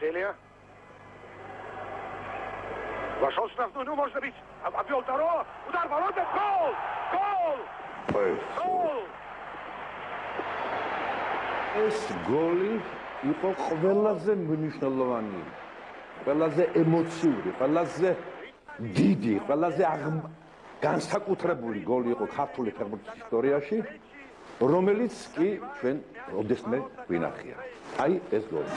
Василия. Вошел штрафную, ну можно бить. Обвел второго. Удар ворота. Гол! Гол! Гол! ეს გოლი იყო ყველაზე მნიშვნელოვანი, ყველაზე ემოციური, ყველაზე დიდი, ყველაზე განსაკუთრებული გოლი იყო ქართული ფეხბურთის ისტორიაში, რომელიც კი ჩვენ ოდესმე გვინახია. აი ეს გოლი.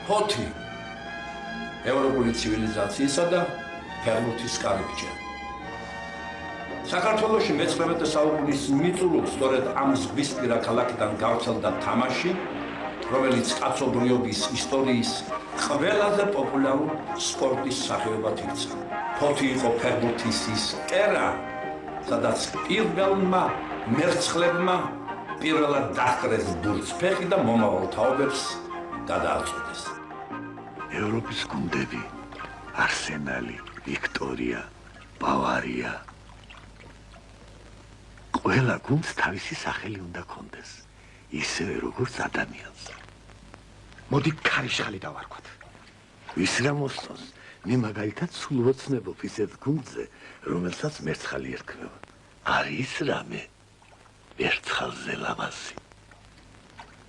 ფოთი ევროპული ცივილიზაციისა და ფეხბურთის კარიბჭე. საქართველოში მე-19 საუკუნის მიწურულს სწორედ ამ ზღვისპირა ქალაქიდან გავრცელდა თამაში, რომელიც კაცობრიობის ისტორიის ყველაზე პოპულარულ სპორტის სახეობად იქცა. ფოთი იყო ფეხბურთის ის კერა, სადაც პირველმა მერცხლებმა პირველად დაჰკრეს ბურთფეხი და მომავალ თაობებს გადააწყვეტეს. ევროპის გუნდები, არსენალი, ვიქტორია, ბავარია. ყველა გუნდს თავისი სახელი უნდა ქონდეს, ისევე როგორც ადამიანს. მოდი ქარიშხალი დავარქვათ. ვის რა მოსწონს, მე მაგალითად სულ ვოცნებობ ისეთ გუნდზე, რომელსაც მერცხალი ერქმევა. არის რამე მერცხალზე ლამაზი.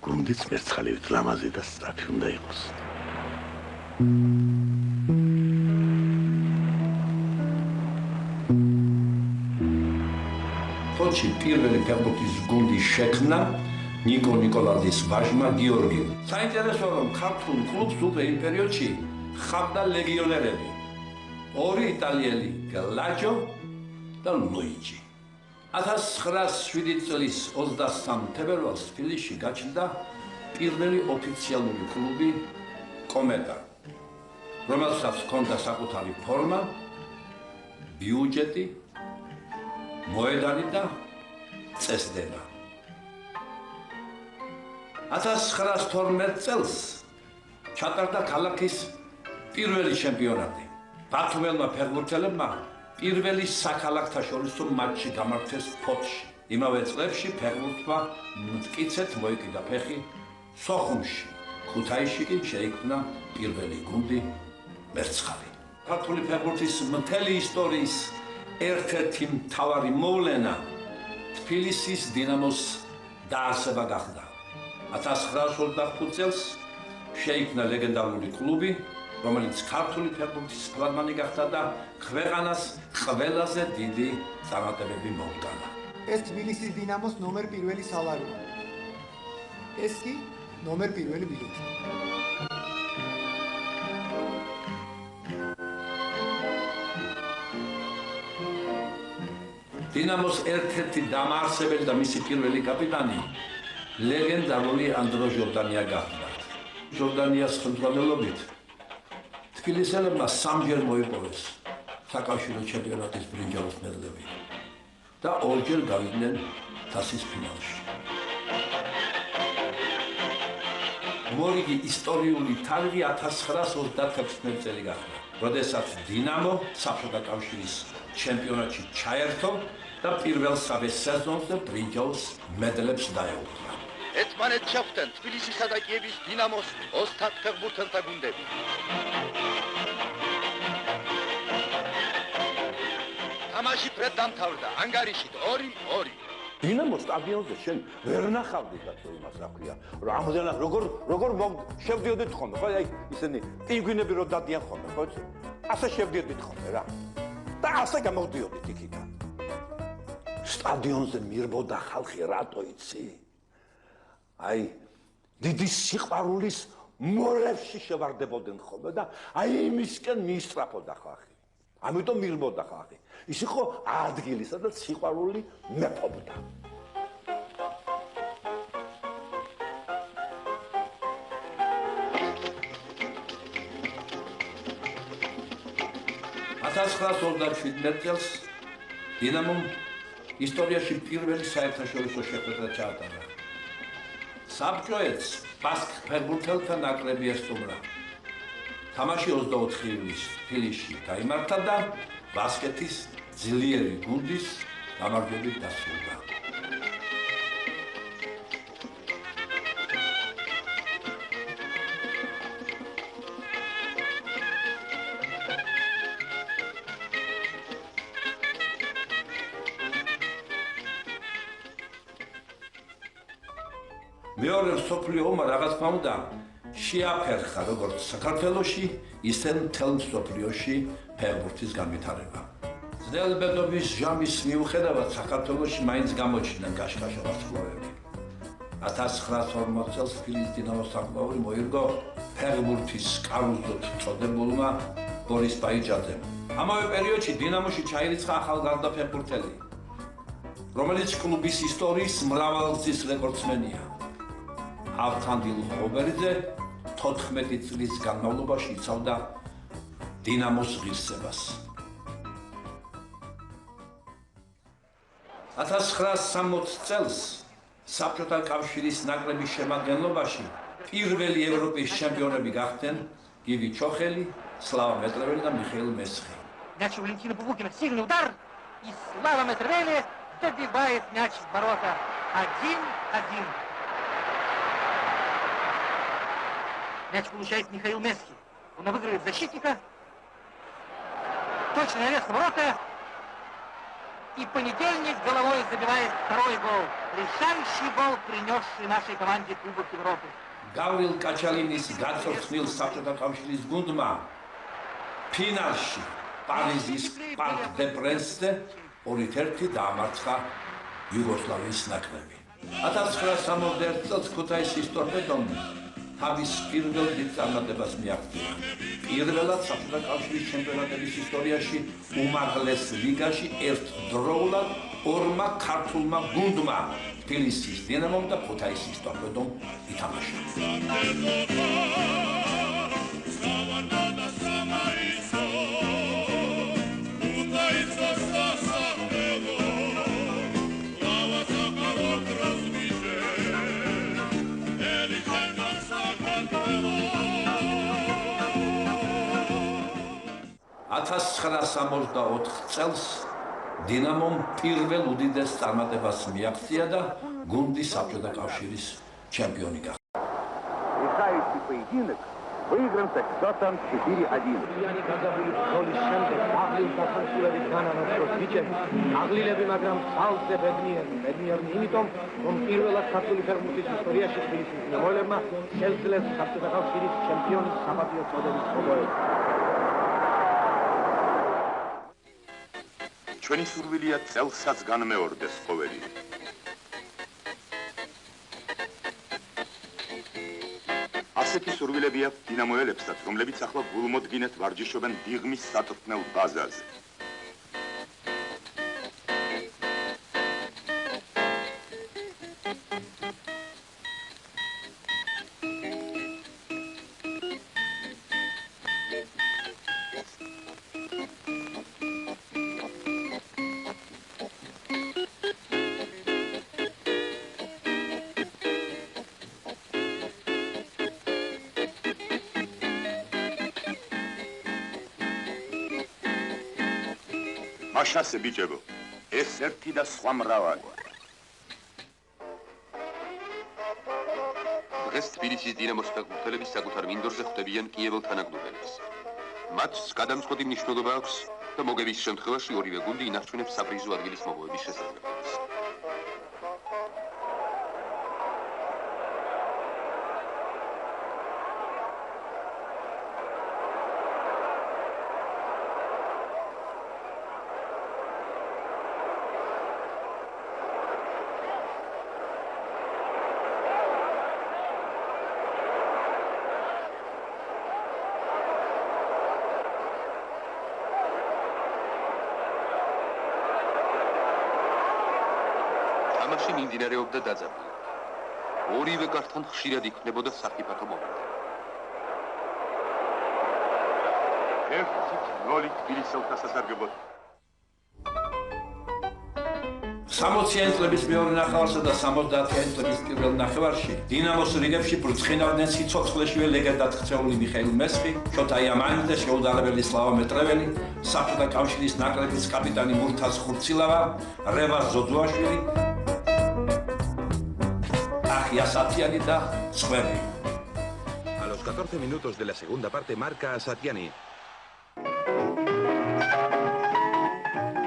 გუნდიც მერცხალივით ლამაზი და სწრაფი უნდა იყოს. ფოთში პირველი ფეხბურთის გუნდის შექმნა ნიკო ნიკოლაძის ვაჟმა გიორგიმ. საინტერესოა, რომ ქართულ კლუბს უკვე იმ პერიოდში ხავდა ლეგიონერები. ორი იტალიელი გელაჯო და ლუიჯი. 1907 წლის 23 თებერვალს თბილისში გაჩნდა პირველი ოფიციალური კლუბი კომეტა, რომელსაც ჰქონდა საკუთარი ფორმა, ბიუჯეტი, მოედანი და წესდება. 1912 წელს ჩატარდა ქალაქის პირველი ჩემპიონატი. ბათუმელმა ფეხბურთელებმა პირველი საქალაქთაშორისო მატჩი გამართეს ფოთში. იმავე წლებში ფეხბურთმა მტკიცედ მოიკიდა ფეხი სოხუმში. ქუთაისში კი შეიქმნა პირველი გუნდი მერცხალი. ქართული ფეხბურთის მთელი ისტორიის ერთ-ერთი მთავარი მოვლენა თბილისის დინამოს დაარსება გახდა. 1925 წელს შეიქმნა ლეგენდარული კლუბი, რომელიც ქართული ფეხბურთის ფლაგმანი გახდა და ქვეყანას ყველაზე დიდი წარმატებები მოუტანა. ეს თბილისის დინამოს ნომერ პირველი სალაროა. ეს კი ნომერ პირველი ბილეთი. დინამოს ერთ-ერთი დამაარსებელი და მისი პირველი კაპიტანი ლეგენდარული ანდრო ჟორდანია გახდა. ჟორდანიას ხელმძღვანელობით თბილისელებმა სამჯერ მოიპოვეს საკავშირო ჩემპიონატის ბრინჯაოს მედლები და ორჯერ გავიდნენ თასის ფინალში. მორიგი ისტორიული თარიღი 1936 წელი გახდა, როდესაც დინამო საბჭოთა კავშირის ჩემპიონატში ჩაერთო და პირველსავე სეზონზე ბრინჯაოს მედლებს დაეუფლა. ერთმანეთს შეხვდნენ თბილისისა და კიევის დინამოს ოსტატ ფეხბურთელთა გუნდები. თამაში ფრედ დამთავრდა ანგარიშით 2-2. დინამო სტადიონზე შენ ვერ ნახავდი კაცო იმას რა ქვია. რამოდენად როგორ შევდიოდით ხოლმე, ხო? აი ისინი პინგვინები რო დადიან ხოლმე, ხო? ასე შევდიოდით ხოლმე რა. და ასე გამოვდიოდით იქიდან. სტადიონზე მირბოდა ხალხი რატო იცი? აი დიდი სიყვარულის მორევში შევარდებოდნენ ხოლმე და აი იმისკენ მიისწრაფოდა ხალხი. ამიტომ მირბოდა ხალხი. ის იყო ადგილი, სადაც სიყვარული მეფობდა. წელს დინამომ ისტორიაში პირველი საერთაშორისო შეხვედრა ჩაატარა. საბჭოეთს ბასკ ფეხბურთელთა ნაკრები ესტუმრა. თამაში 24 ივლისს თბილისში გაიმართა და ბასკეთის ძლიერი გუნდის გამარჯვებით დასრულდა. მეორე მსოფლიო ომმა რა თქმა უნდა შეაფერხა როგორც საქართველოში, ისე მთელ მსოფლიოში ფეხბურთის განვითარება. ძნელბედობის ჟამის მიუხედავად საქართველოში მაინც გამოჩნდნენ გაშკაშა ვარსკვლავები. 1940 წელს თბილისის დინამოს საკვლავური მოირგო ფეხბურთის კარუზოთ წოდებულმა ბორის ბაიჯაძემ. ამავე პერიოდში დინამოში ჩაირიცხა ახალგაზრდა ფეხბურთელი, რომელიც კლუბის ისტორიის მრავალგზის რეკორდსმენია. ავთანდილ ხობერიძე 14 წლის განმავლობაში იცავდა დინამოს ღირსებას. 1960 წელს საბჭოთა კავშირის ნაკრების შემადგენლობაში პირველი ევროპის ჩემპიონები გახდნენ გივი ჩოხელი, სლავა მეტრეველი და მიხეილ მესხი. Мяч у Валентина Пупукина. Сильный удар. И Слава Метревели добивает мяч в ворота. 1-1. Мяч получает Михаил Месхи. Он обыгрывает защитника. Точно навес на ворота. И Понедельник головой забивает второй гол. Решающий гол, принесший нашей команде Кубок Европы. გავრილ კაჩალინის გაცოცხლილ საბჭოთა კავშირის გუნდმა ფინალში პარიზის პარკ დე პრენსზე 2-1 დაამარცხა იუგოსლავიის ნაკრები. 1961 წელს ქუთაისის ტორპედომ თავის პირველ დიდ წარმატებას მიაღწია. პირველად საბჭოთა კავშირის ჩემპიონატების ისტორიაში უმაღლეს ლიგაში ერთდროულად ორმა ქართულმა გუნდმა თბილისის დინამომ და ქუთაისის ტორპედომ ითამაშა. $1964 წელს დინამომ პირველ უდიდეს წარმატებას მიაღწია და გუნდი საბჭოთა კავშირის ჩემპიონი გახდა. Решающий поединок выигран со счетом 4-1. აღლილები, მაგრამ ძალზე ბედნიერნი იმიტომ, რომ პირველად ქართული ფეხბურთის ისტორიაში თბილისის დინამოელებმა შეძლეს საბჭოთა კავშირის ჩემპიონის საპატიო წოდების მოპოვება. ჩვენი სურვილია წელსაც განმეორდეს ყოველი. ასეთი სურვილები აქვს დინამოელებსაც, რომლებიც ახლა გულმოდგინედ ვარჯიშობენ დიღმის სათრთმელ ბაზაზე. მაშასე ბიჭებო, ეს ერთი და სხვა მრავალი. დღეს თბილისის დინამოს ფეხბურთელები საკუთარ მინდორზე ხვდებიან კიეველთ თანაგდობელებს. მათს გადამწყვეტი მნიშვნელობა აქვს და მოგების შემთხვევაში ორივე გუნდი ინარჩუნებს საპრიზო ადგილის მოპოვების შესაძლებლობას. თამაში მიმდინარეობდა დაძაბული. ორივე კარტთან ხშირად იქმნებოდა საფრთხო მომენტი. 1-0 თბილისელთა სასარგებლოდ. 60-იანი წლების მეორე ნახევარსა და 70-იანი წლების პირველ ნახევარში დინამოს რიგებში ბრწყინავდნენ სიცოცხლეშივე ლეგენდად ქცეული მიხეილ მესხი, შოთა იამანი და შეუდარებელი სლავა მეტრეველი, საბჭოთა კავშირის ნაკრების კაპიტანი მურთაზ ხურცილავა, რევაზ ზოძუაშვილი, ახია სათიანი და სხვები. A los 14 minutos de la segunda parte marca a Satiani.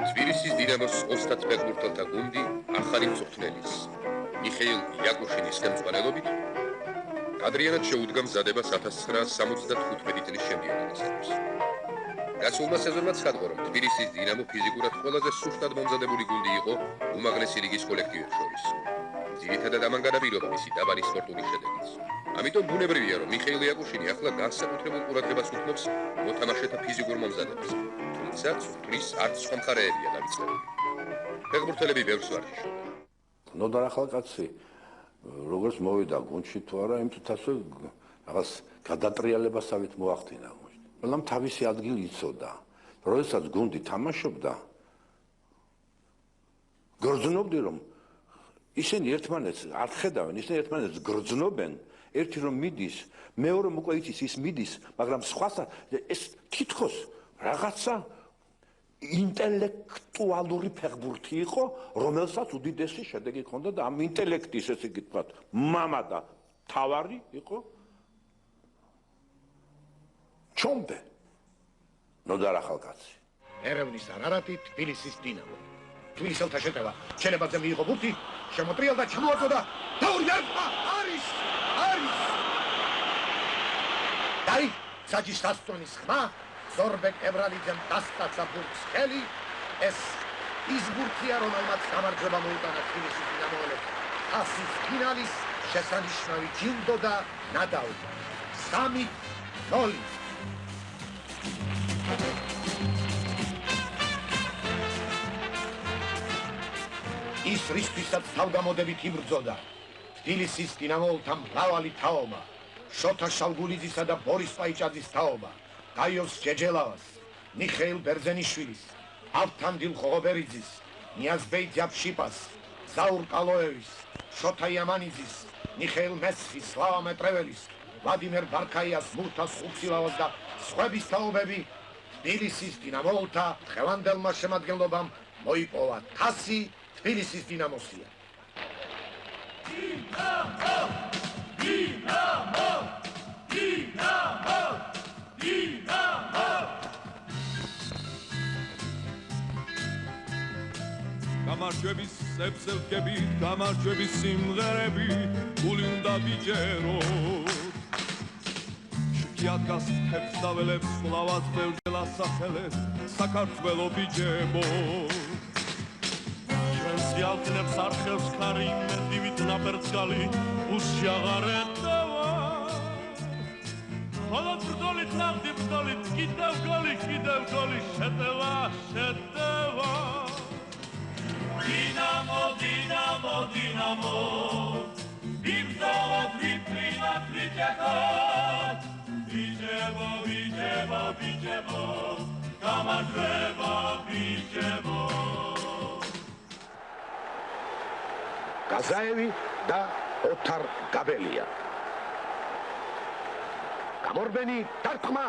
თბილისის დინამოს 30 ფეხბურთელთა გუნდი ახალი მწვრთნელის. მიხეილ იაკუშინის ხელმძღვანელობით ადრიანად შეუდგა მზადებას 1975 წლის ჩემპიონატისათვის. გასულმა სეზონმა ცხადყო, რომ თბილისის დინამო ფიზიკურად ყველაზე სუსტად მომზადებული გუნდი იყო უმაღლესი ლიგის კოლექტივებს შორის. ძირითადად ამან განაპირობა მისი დაბალი სპორტული შედეგიც. ამიტომ ბუნებრივია, რომ მიხეილ იაკუშინი ახლა განსაკუთრებულ ყურადღებას უთმობს მოთამაშეთა ფიზიკურ მომზადებას. თუმცა წვრთნის არც სხვა მხარეებია დავიწყებული. ფეხბურთელები ბევრს ვარჯიშობენ. ნოდარ ახალკაცი როგორც მოვიდა გუნდში თუ არა, იმ თვისას რაღაც გადატრიალებასავით მოახდინა. ყველამ თავისი ადგილი იცოდა. როდესაც გუნდი თამაშობდა, გრძნობდი რომ ისინი ერთმანეთს არ ხედავენ, ისინი ერთმანეთს გრძნობენ, ერთი რომ მიდის, მეორე უკვე იცის ის მიდის, მაგრამ სხვასაც ეს თითქოს რაღაცა ინტელექტუალური ფეხბურთი იყო, რომელსაც უდიდესი შედეგი ჰქონდა და ამ ინტელექტის ესე იგი თქვა, მამა და თავარი იყო ჩომბე. ნოდარ ახალკაცი. ერევნის არარატი თბილისის დინამო. თბილისელთა შეტევა. შენებაზე მიიღო ბურთი, შემოტრიალდა, ჩამოაწოდა. დაური დარტყმა! არის! დაი, საჯის დასწონის ხმა, ზორბეკ ებრალიძემ დასტაცა ბურთს ხელი, ეს ის ბურთია, რომელმაც გამარჯვება მოუტანა თბილისის დინამოელებს. ასის ფინალის შესანიშნავი ჯილდო და ნადავლი. 3-0. ის რისთვისაც თავდამოდებით იბრძოდა. თბილისის დინამოელთა მრავალი თაობა, შოთა შალგულიძისა და ბორის პაიჭაძის თაობა, გაიოს ჯეჯელავას, მიხეილ ბერძენიშვილის, ავთანდილ ხოღობერიძის, ნიაზბეი ძაფშიპას, ზაურ კალოევის, შოთა იამანიძის, მიხეილ მესხის, სლავა მეტრეველის, ვლადიმერ ბარქაიას, მურთას ხუცილავას და სხვების თაობები თბილისის დინამოელთა დღევანდელმა შემადგენლობამ მოიპოვა თასი თბილისის დინამოსია. გამარჯვების სეფსელკები, გამარჯვების სიმღერები, გული უნდა ბიჯეროთ. შკიათგას თებს დაველებს, სლავას ბევრჯერ ასახელებს, საქართველო ბიჯებო. ჩვენს იალქნებს არხევს ხარი, მედივით ნაპერწკალი, უსში აღარ ეტევა. ხოლო ბრძოლით ნახდი ბრძოლით, კიდევ გოლი, შეტევა. დინამო, ვიბრძოლოთ, ვიფრინოთ, ვიჯექოთ. ბიჯებო, გამარჯვება ბიჯებო. გაზაევი და ოთარ გაბელია. გამორბენი დარტყმა.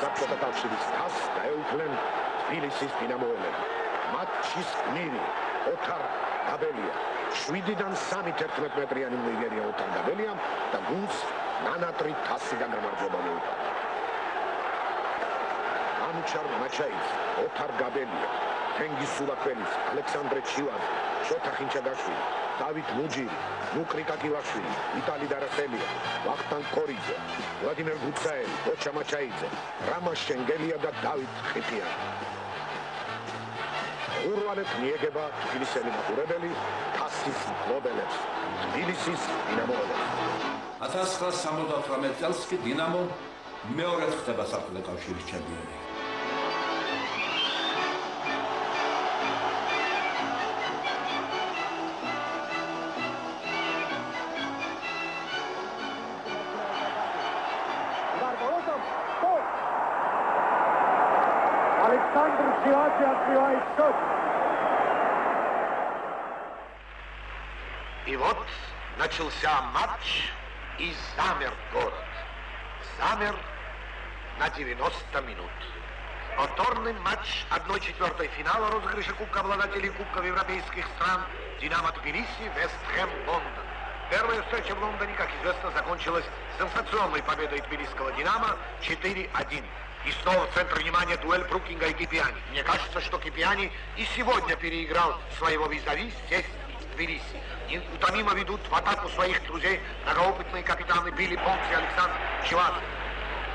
საბჭოთა კავშირის თასს გაეუფლნენ თბილისის დინამოელები. მატჩის გმირი ოთარ გაბელია. 7-დან 3 11-მეტრიანი მოიგერია ოთარ გაბელიამ და გუნდს ნანატრი თასიდან გამარჯვება მოუტანა. ანუჩარ მაჩაიძე, ოთარ გაბელია, თენგიზ სულაქველის, ალექსანდრე ჩილაძე, შოთა ხინჩაგაშვილი, დავით მუჯირი, ნუკრი კაკილაშვილი, ვიტალი დარახელია, ვახტანგ კორიძე, ვლადიმერ გუცაელი, ოჩა მაჩაიძე, რამა შენგელია და დავით ხიფიანი. ურვალეთ მიეგება თბილისელი მაყურებელი თასის მფლობელებს, თბილისის დინამოელებს. 1978 წელს კი დინამო მეორედ ხდება საბჭოთა კავშირის ჩემპიონი. Александр Чиладжи открывает счет. И вот начался матч, и замер город. Замер на 90 минут. Повторный матч 1/4 финала розыгрыша Кубка обладателей Кубков европейских стран «Динамо Тбилиси», «Вест Хэм» Лондон. Первая встреча в Лондоне, как известно, закончилась сенсационной победой тбилисского «Динамо» 4-1. И снова в центре внимания дуэль Брукинга и Кипиани. Мне кажется, что Кипиани и сегодня переиграл своего визави здесь, в Тбилиси. Неутомимо ведут в атаку своих друзей многоопытные капитаны Билли Бонкс и Александр Чивадзе.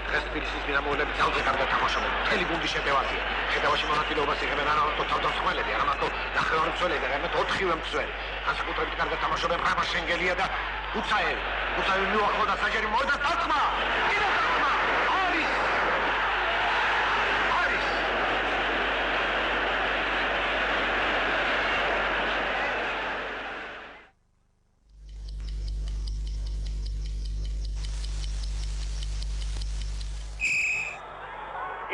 დღეს თბილისის დინამოელები ძალზე კარგად თამაშობენ. მთელი გუნდი შეტევაზია. შეტევაში მონაწილეობას იღებენ არა მარტო თავდამსხმელები, არა მარტო ნახევარი მცველები, არამედ 4-ვე მცველი. განსაკუთრებით კარგად თამაშობენ რამა შენგელია და უცაევი. უცაევი მიუახლოვდა საჯარი მოვიდა დაწმა. კიდევ დაწმა. არის.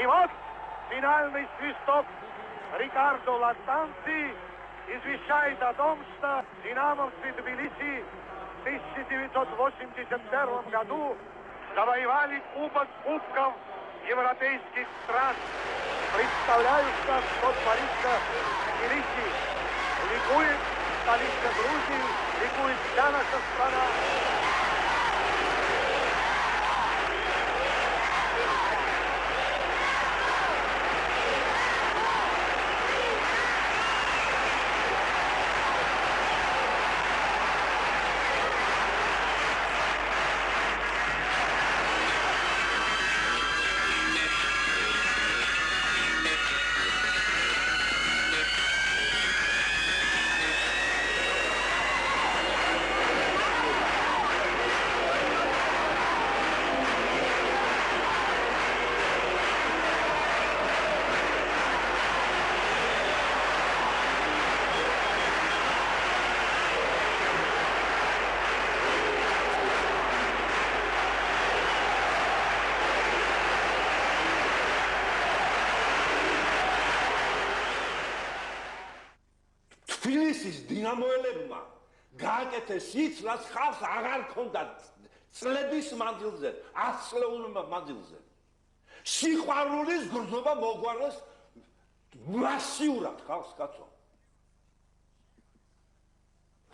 И вот финальный свисток. Рикардо Латанци извещает о том, что динамовцы Тбилиси в 1981 году завоевали Кубок Кубков европейских стран. Представляются, что творится в Тбилиси. Ликует столица Грузии, ликует вся наша страна. თბილისის დინამოელებმა გააკეთეს ის, რაც ხალხს აღარ ქონდა წლების მანძილზე, 100 წლეულ მანძილზე. სიყვარულის გრძნობა მოგვარეს მასიურად ხალხს, კაცო.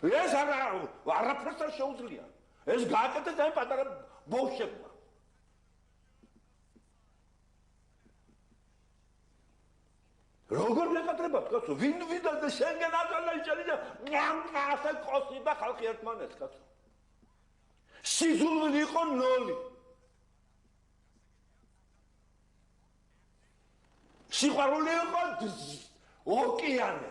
ეს არაფერს არ შეუძლია. ეს გააკეთეს ამ პატარა ბოლშევიკმა. როგორ მეკატრებათ, კაცო? ვინ და შენგენ აზერბაიჯანი და ასე ყოსი და ხალხი ერთმანეთს, კაცო. სიზულვილი იყო 0. სიყვარული იყო ოკეანე.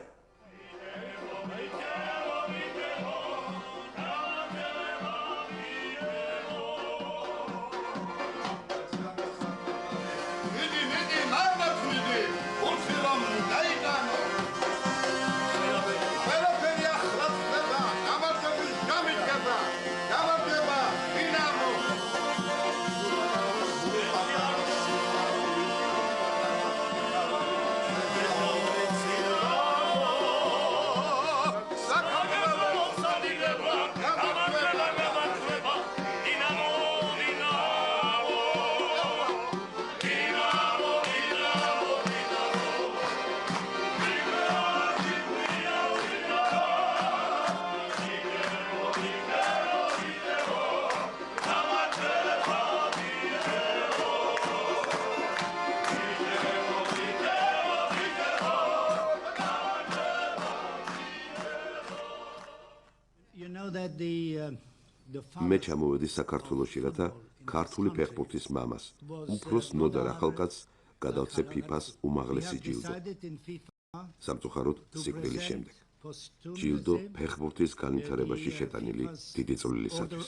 მე ჩამოვედი საქართველოში, რათა ქართული ფეხბურთის მამას, უფროს ნოდარ ახალკაცს გადავცე FIFA-ს უმაღლესი ჯილდო. სამწუხაროდ სიკვდილის შემდეგ. ჯილდო ფეხბურთის განვითარებაში შეტანილი დიდი წვლილისათვის.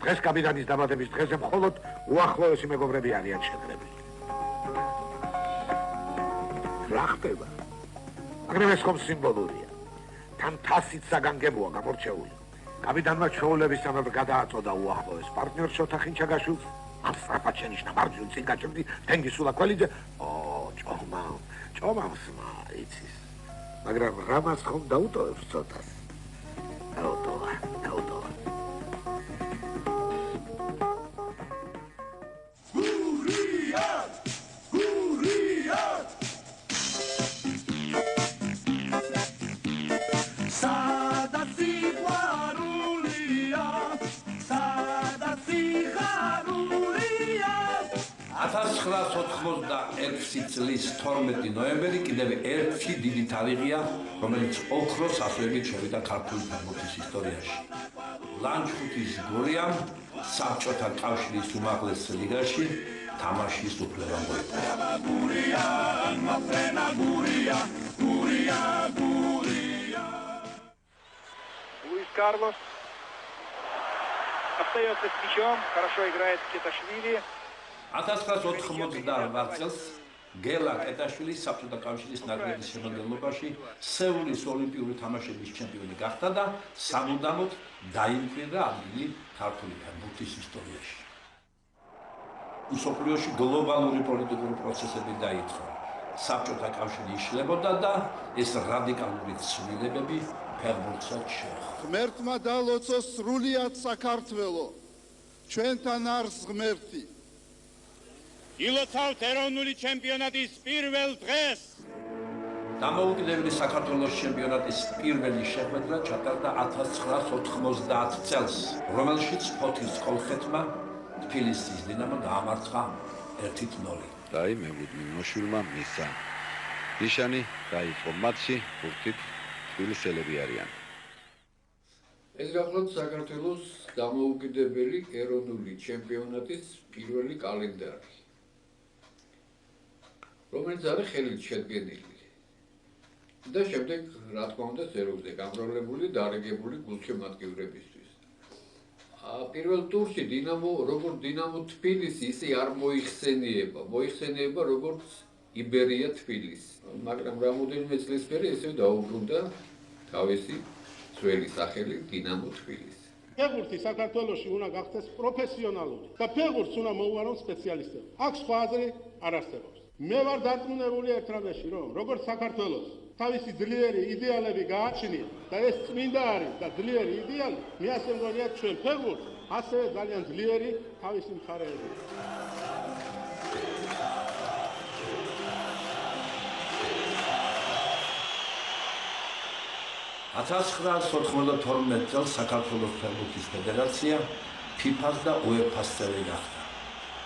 დღეს კაპიტანის დამატების დღეზე მხოლოდ უახლოესი მეგობრები არიან შეგრებილი. რა ხდება? მაგრამ ეს ხომ სიმბოლურია. თან თასით საგანგებოა გამორჩეული. კაპიტანმა ჩვეულებისამებრ გადააწოდა უახლოეს პარტნიორ შოთა ხინჩაგაშვილს. ამ სწრაფად შენიშნა მარჯვნივ წინ გაჭრდი თენგიზ სულაქველიძე. ჭომავს იცის. მაგრამ რამაც ხომ დაუტოვებს ცოტას. დაუტოვა. წლის 12 ნოემბერი კიდევ ერთი დიდი თარიღია, რომელიც ოქროს ასოებით შევიდა ქართული ფეხბურთის ისტორიაში. ლანჩხუთის გურიამ საბჭოთა კავშირის უმაღლეს ლიგაში თამაშის უფლება მოიპოვა. Луис Карлос остается с мячом, хорошо играет Кеташвили. 1988 წელს გელა კეტაშვილი საბჭოთა კავშირის ნაკრების შემადგენლობაში სეულის ოლიმპიური თამაშების ჩემპიონი გახდა და სამუდამოდ დაიმკვიდრა ადგილი ქართული ფეხბურთის ისტორიაში. მსოფლიოში გლობალური პოლიტიკური პროცესები დაიწყო. საბჭოთა კავშირი იშლებოდა და ეს რადიკალური ცვლილებები ფეხბურთსაც შეეხო. ღმერთმა დალოცოს სრულიად საქართველო. ჩვენთან არის ღმერთი. ილოცავთ ეროვნული ჩემპიონატის პირველ დღეს. დამოუკიდებელი საქართველოს ჩემპიონატის პირველი შეხვედრა ჩატარდა 1990 წელს, რომელშიც ფოთის კოლხეთმა თბილისის დინამო დაამარცხა 1-0. დაი მემუდმინოშვილმა მისცა. ნიშანი დაიწყო მატჩი, ფურთით თბილისელები არიან. ეს გახლავთ საქართველოს დამოუკიდებელი ეროვნული ჩემპიონატის პირველი კალენდარი. რომელიც არის ხელით შედგენილი და შემდეგ რა თქმა უნდა ზეროზე გამრავლებული დარიგებული გულშემატკივრებისთვის. პირველ ტურში დინამო როგორც დინამო თბილისი ისე არ მოიხსენიება როგორც იბერია თბილისი, მაგრამ რამოდენიმე წლის მერე ესე დაუბრუნდა თავისი ძველი სახელი დინამო თბილისი. ფეხბურთი საქართველოში უნდა გახდეს პროფესიონალური და ფეხბურთს უნდა მოუარონ სპეციალისტები. აქ სხვა აზრი არ არსებობს. მე ვარ დარწმუნებული ერთ რამეში, რომ როგორც საქართველოს თავისი ძლიერი იდეალები გააჩნია და ეს წმინდა არის და ძლიერი იდეალი, მე ასე მგონია ჩვენ ფეხბურთს ასევე ძალიან ძლიერი თავისი მხარეები. 1992 წელს საქართველოს ფეხბურთის ფედერაცია FIFA-ს და UEFA-ს წევრი გახდა.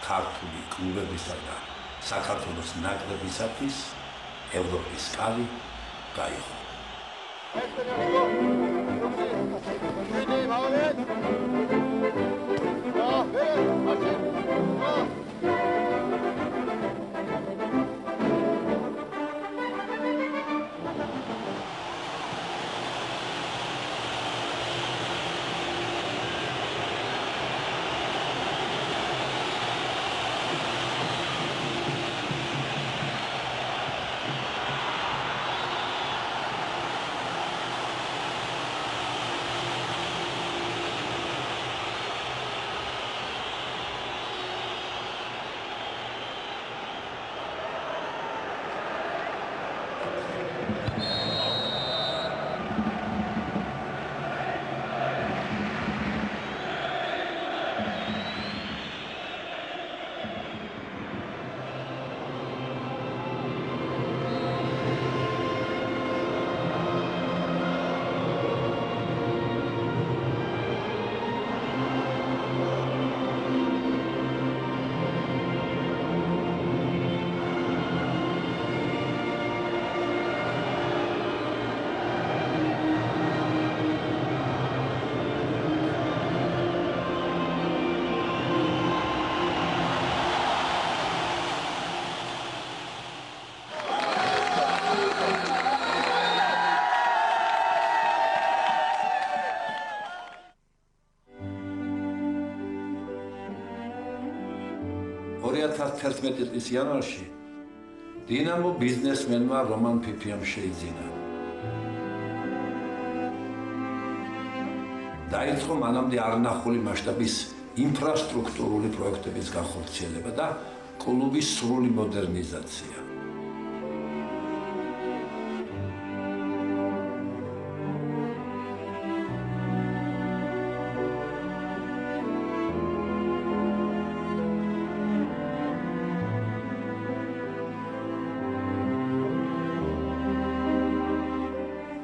ქართული კლუბებისა და საქართველოს ნაკრებისათვის ევროპის კარი გაიღო. 2011 წლის იანვარში დინამო ბიზნესმენმა რომან ფიფიამ შეიძინა. დაიწყო მანამდე არნახული მასშტაბის ინფრასტრუქტურული პროექტების განხორციელება და კლუბის სრული მოდერნიზაცია.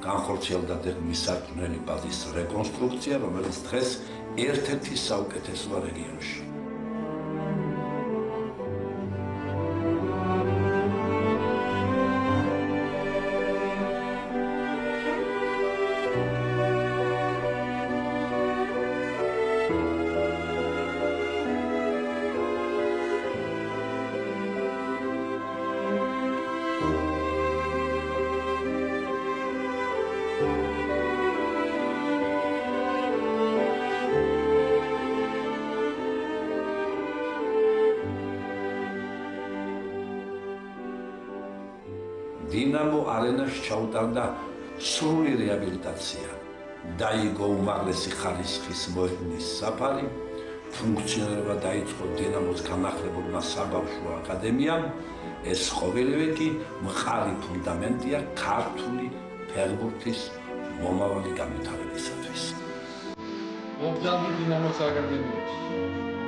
განხორციელდა დერმის სარკმლიანი ბაზის რეკონსტრუქცია, რომელიც დღეს ერთ-ერთი საუკეთესოა რეგიონში. დინამო არენაში ჩაუტარდა სრული რეაბილიტაცია. დაიგო უმაღლესი ხარისხის მოედნის საფარი, ფუნქციონირება დაიწყო დინამოს განახლებულმა საბავშვო აკადემიამ, ეს ყოველივე კი მყარი ფუნდამენტია ქართული ფეხბურთის მომავალი განვითარებისათვის. მობრძანდი დინამოს აკადემიაში.